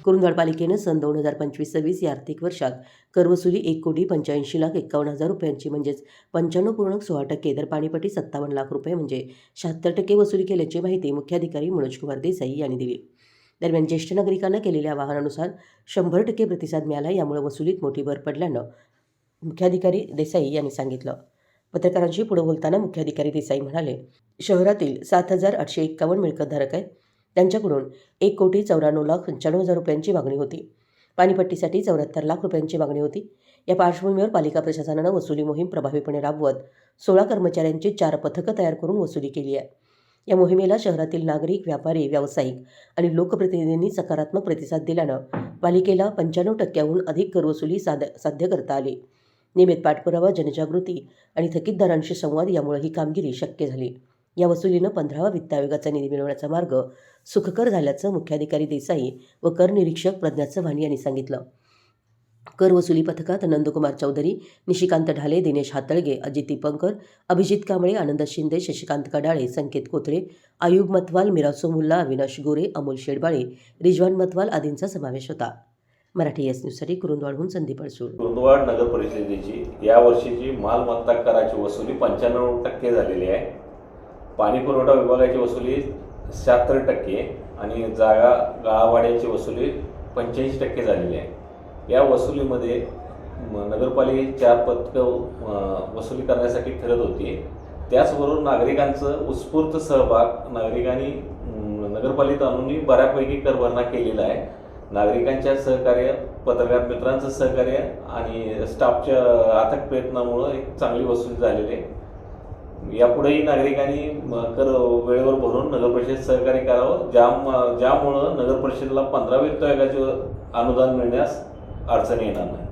कुरुंदवाड पालिकेनं सन 2025-26 या आर्थिक वर्षात करवसुली 1,85,51,000 रुपयांची म्हणजेच 95.6% तर पाणीपट्टी 57 लाख रुपये म्हणजे 76% वसुली केल्याची माहिती मुख्याधिकारी मनोजकुमार देसाई यांनी दिली। दरम्यान ज्येष्ठ नागरिकांना केलेल्या आवाहनानुसार 100% प्रतिसाद मिळाला। यामुळे वसुलीत मोठी भर पडल्यानं मुख्याधिकारी देसाई यांनी सांगितलं। पत्रकारांशी पुढे बोलताना मुख्याधिकारी देसाई म्हणाले, शहरातील 7,851 मिळकतधारक आहेत। त्यांच्याकडून 1,94,95,000 रुपयांची मागणी होती। पाणीपट्टीसाठी 74 लाख रुपयांची मागणी होती। या पार्श्वभूमीवर पालिका प्रशासनानं वसुली मोहीम प्रभावीपणे राबवत 16 कर्मचाऱ्यांची 4 पथकं तयार करून वसुली केली आहे। या मोहिमेला शहरातील नागरिक, व्यापारी, व्यावसायिक आणि लोकप्रतिनिधींनी सकारात्मक प्रतिसाद दिल्यानं पालिकेला 95%हून अधिक करवसुली साध्य करता आली। नियमित पाठपुरावा, जनजागृती आणि थकीतदारांशी संवाद यामुळे ही कामगिरी शक्य झाली। या वसुलीनं 15वा वित्त आयोगाचा निधी मिळवण्याचा मार्ग सुखकर झाल्याचं मुख्याधिकारी देसाई व कर निरीक्षक प्रज्ञा चव्हाण यांनी सांगितलं। कर वसुली पथकात नंदकुमार चौधरी, निशिकांत ढाले, दिनेश हातळगे, अजित दीपंकर, अभिजित कांबळे, आनंद शिंदे, शशिकांत कडाळे, संकेत कोथळे, आयुब मतवाल, मिरासो मुल्ला, अविनाश गोरे, अमोल शेडबाळे, रिजवान मतवाल आदींचा समावेश होता। मराठी एस न्यूजसाठी कुरुंदवाडहून संदीप अडसूळ। कुरुंदवाड नगर परिषदेची या वर्षीची मालमत्ता कराची वसुली 95% झालेली आहे। पाणी पुरवठा विभागाची वसुली 76% आणि जागा गाळावाड्याची वसुली 85% झालेली आहे। या वसुलीमध्ये नगरपालिकेची 4 पथकं वसुली करण्यासाठी फिरत होती। त्याचबरोबर नागरिकांचं उत्स्फूर्त सहभाग, नागरिकांनी नगरपालिकेत आणूनही बऱ्यापैकी करभरणा केलेला आहे। नागरिकांच्या सहकार्य, पत्रकार मित्रांचं सहकार्य आणि स्टाफच्या अथक प्रयत्नामुळे एक चांगली वसुली झालेली आहे। यापुढेही नागरिकांनी कर वेळेवर भरून नगर परिषद सहकार्य करावं, ज्यामुळं नगर परिषदेला 15 वित्त आयोगाचे अनुदान मिळण्यास अडचण येणार नाही।